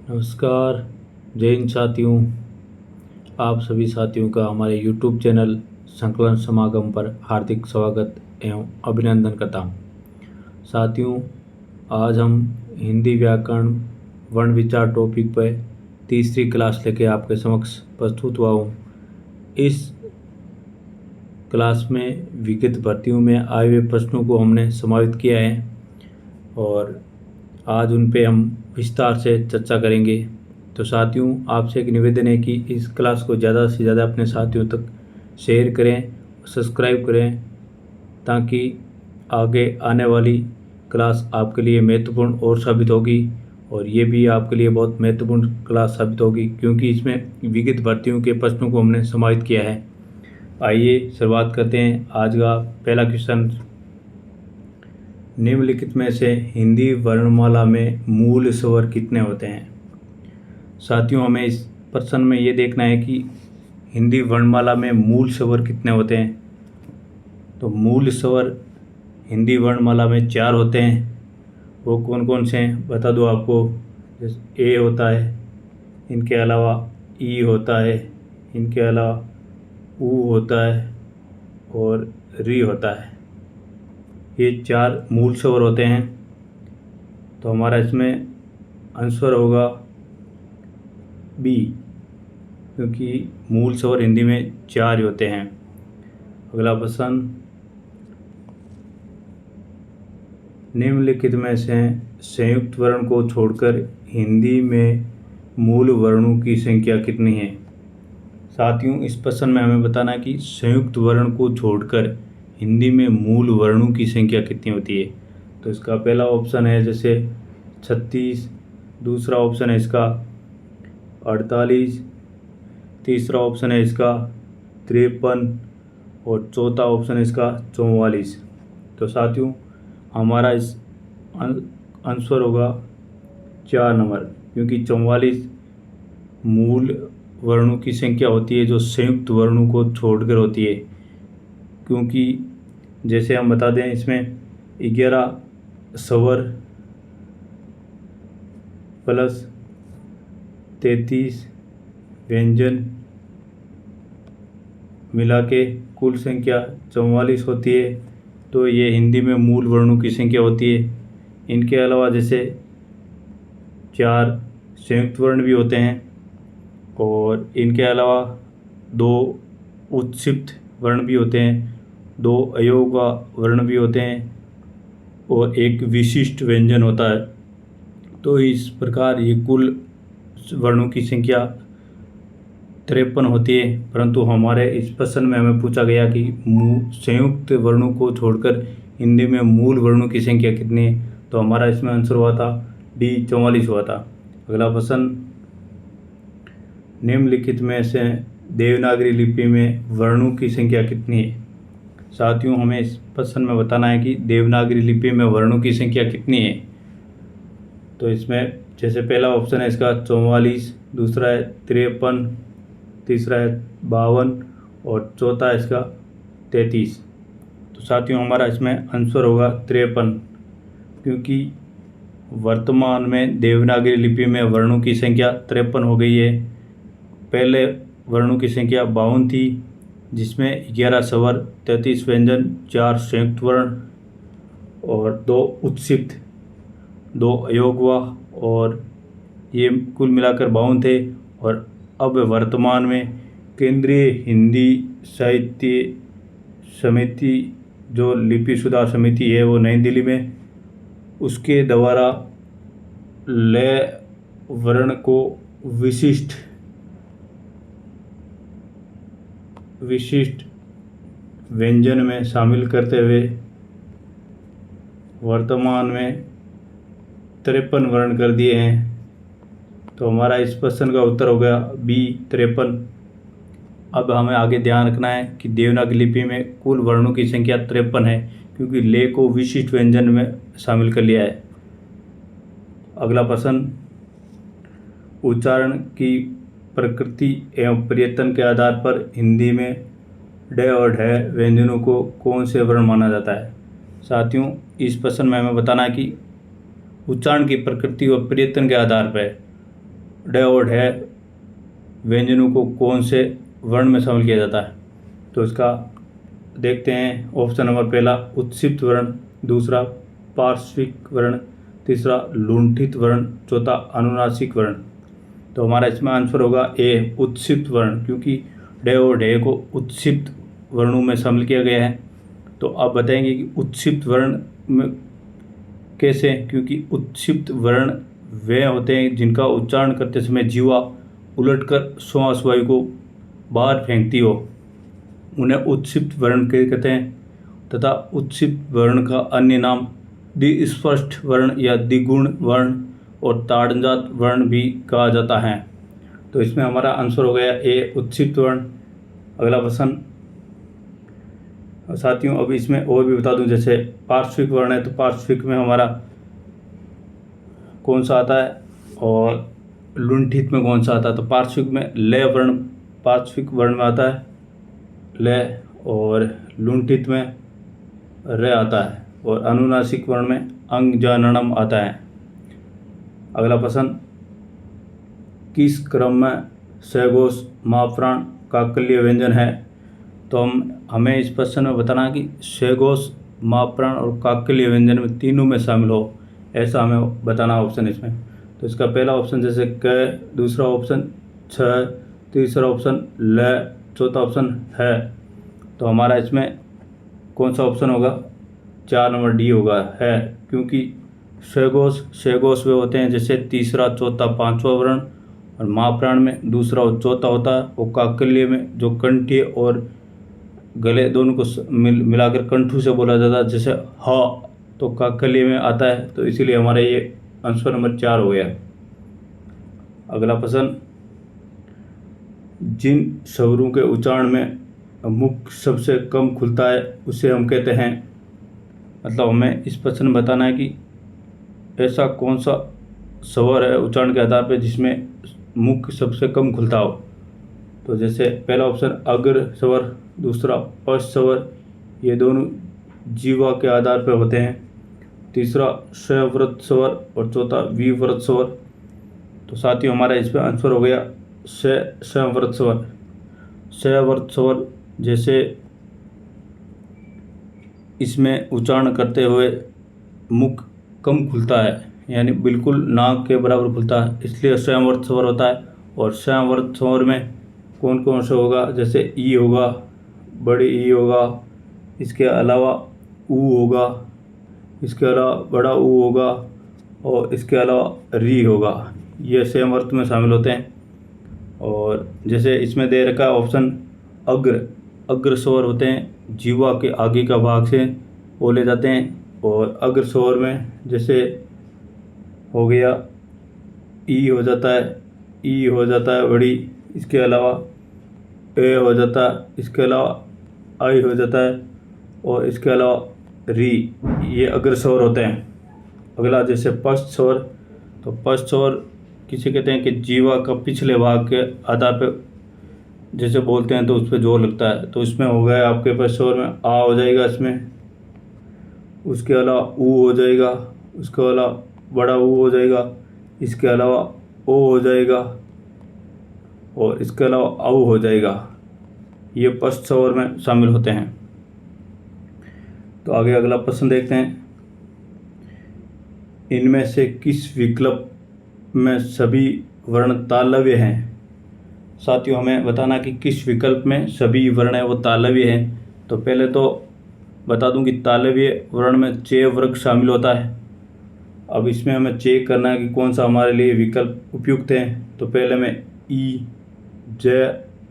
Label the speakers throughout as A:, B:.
A: नमस्कार। जय हिंद साथियों। आप सभी साथियों का हमारे YouTube चैनल संकलन समागम पर हार्दिक स्वागत एवं अभिनंदन करता हूँ। साथियों, आज हम हिंदी व्याकरण वर्ण विचार टॉपिक पर तीसरी क्लास लेके आपके समक्ष प्रस्तुत हुआ हूँ। इस क्लास में विगत भर्तियों में आए हुए प्रश्नों को हमने समाहित किया है और आज उन पे हम विस्तार से चर्चा करेंगे। तो साथियों, आपसे एक निवेदन है कि इस क्लास को ज़्यादा से ज़्यादा अपने साथियों तक शेयर करें, सब्सक्राइब करें, ताकि आगे आने वाली क्लास आपके लिए महत्वपूर्ण और साबित होगी और ये भी आपके लिए बहुत महत्वपूर्ण क्लास साबित होगी, क्योंकि इसमें विगत भर्तियों के प्रश्नों को हमने समाहित किया है। आइए शुरुआत करते हैं। आज का पहला क्वेश्चन, निम्नलिखित में से हिंदी वर्णमाला में मूल स्वर कितने होते हैं। साथियों, हमें इस प्रश्न में ये देखना है कि हिंदी वर्णमाला में मूल स्वर कितने होते हैं। तो मूल स्वर हिंदी वर्णमाला में 4 होते हैं। वो कौन कौन से हैं बता दो आपको। जैसे ए होता है, इनके अलावा ई होता है, इनके अलावा ऊ होता है और री होता है। ये 4 मूल स्वर होते हैं। तो हमारा इसमें आंसर होगा बी, क्योंकि मूल स्वर हिंदी में 4 ही होते हैं। अगला प्रश्न, निम्नलिखित में से संयुक्त वर्ण को छोड़कर हिंदी में मूल वर्णों की संख्या कितनी है। साथियों, इस प्रश्न में हमें बताना है कि संयुक्त वर्ण को छोड़कर हिंदी में मूल वर्णों की संख्या कितनी होती है। तो इसका पहला ऑप्शन है जैसे 36, दूसरा ऑप्शन है इसका 48, तीसरा ऑप्शन है इसका 53 और चौथा ऑप्शन है इसका 44। तो साथियों, हमारा इस आंसर होगा 4 नंबर, क्योंकि 44 मूल वर्णों की संख्या होती है जो संयुक्त वर्णों को छोड़कर होती है। क्योंकि जैसे हम बता दें, इसमें 11 स्वर प्लस 33 व्यंजन मिला के कुल संख्या 44 होती है। तो ये हिंदी में मूल वर्णों की संख्या होती है। इनके अलावा जैसे 4 संयुक्त वर्ण भी होते हैं और इनके अलावा 2 उत्क्षिप्त वर्ण भी होते हैं, 2 अयोगा वर्ण भी होते हैं और एक विशिष्ट व्यंजन होता है। तो इस प्रकार ये कुल वर्णों की संख्या 53 होती है। परंतु हमारे इस प्रश्न में हमें पूछा गया कि संयुक्त वर्णों को छोड़कर हिंदी में मूल वर्णों की संख्या कितनी है। तो हमारा इसमें आंसर हुआ था डी, 44 हुआ था। अगला प्रश्न, निम्नलिखित में से देवनागरी लिपि में वर्णों की संख्या कितनी है। साथियों, हमें इस प्रश्न में बताना है कि देवनागरी लिपि में वर्णों की संख्या कितनी है। तो इसमें जैसे पहला ऑप्शन है इसका 44, दूसरा है 53, तीसरा है 52 और चौथा है इसका 33। तो साथियों, हमारा इसमें आंसर होगा 53, क्योंकि वर्तमान में देवनागरी लिपि में वर्णों की संख्या 53 हो गई है। पहले वर्णों की संख्या 52 थी, जिसमें 11 स्वर, 33 व्यंजन, 4 संयुक्त वर्ण और 2 उत्क्षिप्त, 2 अयोगवा और ये कुल मिलाकर 52 थे। और अब वर्तमान में केंद्रीय हिंदी साहित्य समिति, जो लिपि सुधार समिति है, वो नई दिल्ली में, उसके द्वारा लय वर्ण को विशिष्ट व्यंजन में शामिल करते हुए वर्तमान में 53 वर्ण कर दिए हैं। तो हमारा इस प्रश्न का उत्तर हो गया बी, 53। अब हमें आगे ध्यान रखना है कि देवनागरी लिपि में कुल वर्णों की संख्या 53 है, क्योंकि ले को विशिष्ट व्यंजन में शामिल कर लिया है। अगला प्रश्न, उच्चारण की प्रकृति एवं प्रयत्न के आधार पर हिंदी में ड और ढ व्यंजनों को कौन से वर्ण माना जाता है। साथियों, इस प्रश्न में हमें बताना है कि उच्चारण की प्रकृति व प्रयत्न के आधार पर ड और ढ व्यंजनों को कौन से वर्ण में शामिल किया जाता है? तो इसका देखते हैं। ऑप्शन नंबर पहला उत्सित वर्ण, दूसरा पार्श्विक वर्ण, तीसरा लुंठित वर्ण, चौथा अनुनासिक वर्ण। तो हमारा इसमें आंसर होगा ए उत्सित वर्ण, क्योंकि ड और ढ को उत्सित वर्णों में शामिल किया गया है। तो आप बताएंगे कि उत्सित वर्ण में कैसे? क्योंकि उत्सित वर्ण वे होते हैं जिनका उच्चारण करते समय जीवा उलटकर श्वास वायु को बाहर फेंकती हो, उन्हें उत्सित वर्ण कहते हैं। तथा उत्सित वर्ण का अन्य नाम द्विस्पष्ट वर्ण या द्विगुण वर्ण और ताड़जात वर्ण भी कहा जाता है। तो इसमें हमारा आंसर हो गया ए उत्सित वर्ण। अगला प्रश्न साथियों, अब इसमें और भी बता दूं, जैसे पार्श्विक वर्ण है तो पार्श्विक में हमारा कौन सा आता है और लुंठित में कौन सा आता है? तो पार्श्विक में ल वर्ण पार्श्विक वर्ण में आता है ल, और लुंठित में र आता है, और अनुनासिक वर्ण में अंग जननम आता है। अगला प्रश्न, किस क्रम में सघोष महाप्राण काकल्य व्यंजन है? तो हमें इस प्रश्न में बताना है कि सघोष महाप्राण और काकल्य व्यंजन में तीनों में शामिल हो, ऐसा हमें बताना ऑप्शन इसमें। तो इसका पहला ऑप्शन जैसे क, दूसरा ऑप्शन छ, तीसरा ऑप्शन ल, चौथा ऑप्शन है। तो हमारा इसमें कौन सा ऑप्शन होगा? 4 नंबर डी होगा है, क्योंकि सघोष वे होते हैं जैसे तीसरा, चौथा, पांचवा वर्ण, और महाप्राण में दूसरा और चौथा होता है, और काकल्य में जो कंठी और गले दोनों को मिलाकर कंठू से बोला जाता है जैसे ह, तो काकल्य में आता है। तो इसीलिए हमारा ये आंसर नंबर 4 हो गया। अगला प्रश्न, जिन स्वरों के उच्चारण में मुख सबसे कम खुलता है उसे हम कहते हैं, मतलब हमें इस प्रश्न में बताना है कि ऐसा कौन सा स्वर है उच्चारण के आधार पर जिसमें मुख सबसे कम खुलता हो। तो जैसे पहला ऑप्शन अग्र स्वर, दूसरा पश्च स्वर, ये दोनों जीवा के आधार पर होते हैं, तीसरा स्वव्रत स्वर और चौथा विव्रत स्वर। तो साथियों हमारा इस पर आंसर हो गया स्वव्रत स्वर। स्वव्रत स्वर जैसे इसमें उच्चारण करते हुए मुख कम खुलता है, यानी बिल्कुल नाक के बराबर खुलता है, इसलिए स्वयंवर्त स्वर होता है। और स्वयंवर्त स्वर में कौन कौन सा होगा? जैसे ई होगा, बड़ी ई होगा, इसके अलावा ऊ होगा, इसके अलावा बड़ा ऊ होगा, और इसके अलावा री होगा। ये स्वयंवर्त में शामिल होते हैं। और जैसे इसमें दे रखा है ऑप्शन अग्र स्वर होते हैं, जीवा के आगे का भाग से बोले जाते हैं। और अग्र स्वर में जैसे हो गया ई हो जाता है, ई हो जाता है बड़ी, इसके अलावा ए हो जाता है, इसके अलावा आई हो जाता है, और इसके अलावा री, ये अग्र स्वर होते हैं। अगला जैसे पश्च स्वर, तो पश्च स्वर किसे कहते हैं कि जीवा का पिछले भाग के आधार पर जैसे बोलते हैं तो उस पर जोर लगता है। तो इसमें हो गया आपके पश्च स्वर में आ हो जाएगा इसमें, उसके अलावा ऊ हो जाएगा, उसके अलावा बड़ा ऊ हो जाएगा, इसके अलावा ओ हो जाएगा, और इसके अलावा औ हो जाएगा। ये पश्च स्वर में शामिल होते हैं। तो आगे अगला प्रश्न देखते हैं, इनमें से किस विकल्प में सभी वर्ण तालव्य हैं? साथियों हमें बताना कि किस विकल्प में सभी वर्ण है वो तालव्य हैं। तो पहले तो बता दूं कि तालव्य वर्ण में च वर्ग शामिल होता है। अब इसमें हमें चेक करना है कि कौन सा हमारे लिए विकल्प उपयुक्त है। तो पहले में ई, ज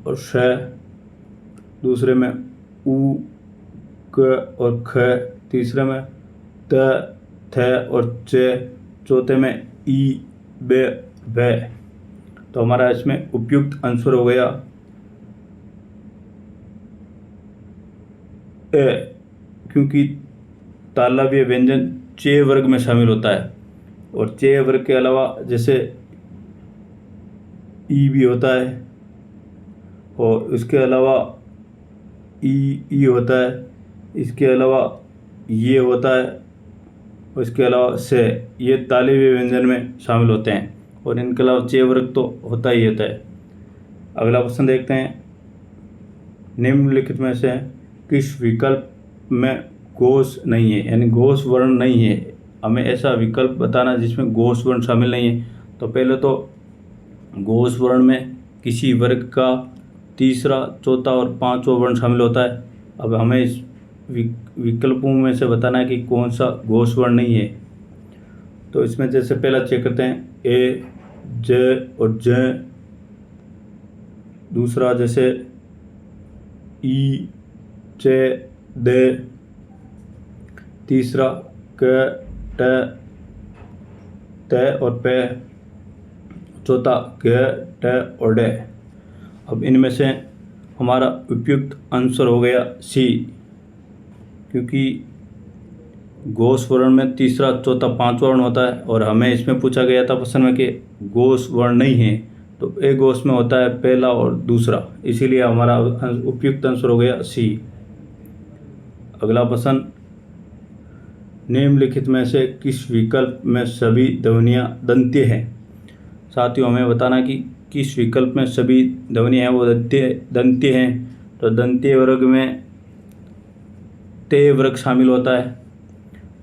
A: और श, दूसरे में उ, क और ख, तीसरे में त, थ और च, चौथे में ई, ब, भ। तो हमारा इसमें उपयुक्त आंसर हो गया ए, क्योंकि तालव्य व्यंजन च वर्ग में शामिल होता है। और च वर्ग के अलावा जैसे ई भी होता है, और इसके अलावा ई होता है, इसके अलावा ये होता है, और इसके अलावा से, ये तालव्य व्यंजन में शामिल होते हैं। और इनके अलावा चे वर्ग तो होता ही होता है। अगला प्रश्न देखते हैं, निम्नलिखित में से किस विकल्प में घोष नहीं है, यानी घोष वर्ण नहीं है। हमें ऐसा विकल्प बताना जिसमें घोष वर्ण शामिल नहीं है। तो पहले तो घोष वर्ण में किसी वर्ग का तीसरा, चौथा और पांचवा वर्ण शामिल होता है। अब हमें इस विकल्पों में से बताना है कि कौन सा घोष वर्ण नहीं है। तो इसमें जैसे पहला चेक करते हैं, ए, ज और ज। दूसरा जैसे ई, च, द। तीसरा क, ट, त और प। चौथा ग, ट और ड। अब इनमें से हमारा उपयुक्त आंसर हो गया सी, क्योंकि घोष वर्ण में तीसरा, चौथा, पांचवा वर्ण होता है और हमें इसमें पूछा गया था प्रश्न में कि घोष वर्ण नहीं है, तो ए घोष में होता है पहला और दूसरा, इसीलिए हमारा उपयुक्त आंसर हो गया सी। अगला प्रश्न, निम्नलिखित में से किस विकल्प में सभी ध्वनियाँ दंत्य हैं। साथियों, हमें बताना कि किस विकल्प में सभी ध्वनियाँ हैं वो दंत्य हैं। तो दंत्य वर्ग में ते वर्ग शामिल होता है।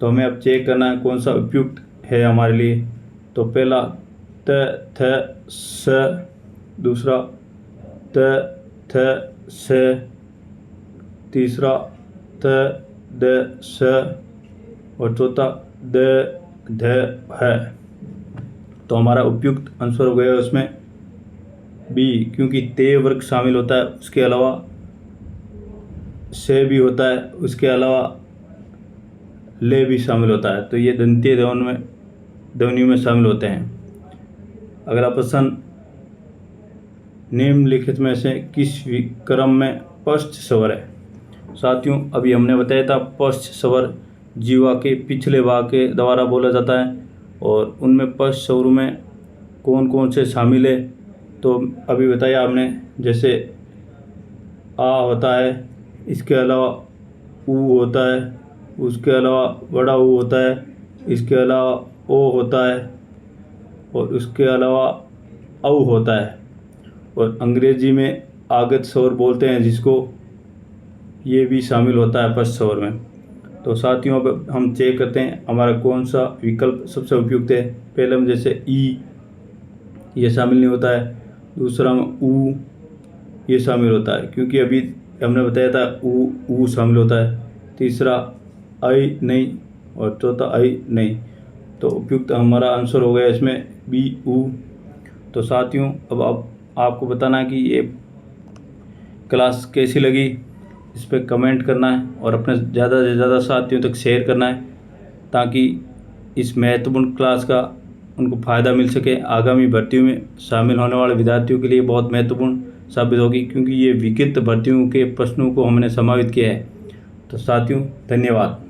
A: तो हमें अब चेक करना है कौन सा उपयुक्त है हमारे लिए। तो पहला त, थ, स। दूसरा त, थ, स। तीसरा त, द, स और चौथा द, ध, ह। तो हमारा उपयुक्त आंसर हो गया उसमें बी, क्योंकि ते वर्ग शामिल होता है, उसके अलावा से भी होता है, उसके अलावा ले भी शामिल होता है। तो ये दंतीय ध्वनियों में शामिल होते हैं। अगला प्रश्न, निम्नलिखित में से किस क्रम में पश्च स्वर है। साथियों, अभी हमने बताया था पश्च स्वर जीवा के पिछले भाग के द्वारा बोला जाता है और उनमें पश्च स्वरों में कौन कौन से शामिल है। तो अभी बताया आपने, जैसे आ होता है, इसके अलावा ऊ होता है, उसके अलावा बड़ा ऊ होता है, इसके अलावा ओ होता है और उसके अलावा औ होता है। और अंग्रेजी में आगत स्वर बोलते हैं जिसको, ये भी शामिल होता है पश्च स्वर में। तो साथियों, अब हम चेक करते हैं हमारा कौन सा विकल्प सबसे उपयुक्त है। पहले में जैसे ई, ये शामिल नहीं होता है। दूसरा में ऊ, ये शामिल होता है क्योंकि अभी हमने बताया था ऊ शामिल होता है। तीसरा आई नहीं और चौथा आई नहीं। तो उपयुक्त हमारा आंसर हो गया इसमें बी, ऊ। तो साथियों, अब आपको बताना है कि ये क्लास कैसी लगी, इस पर कमेंट करना है और अपने ज़्यादा से ज़्यादा साथियों तक शेयर करना है ताकि इस महत्वपूर्ण क्लास का उनको फ़ायदा मिल सके। आगामी भर्तियों में शामिल होने वाले विद्यार्थियों के लिए बहुत महत्वपूर्ण साबित होगी, क्योंकि ये विकृत भर्तियों के प्रश्नों को हमने समावित किया है। तो साथियों, धन्यवाद।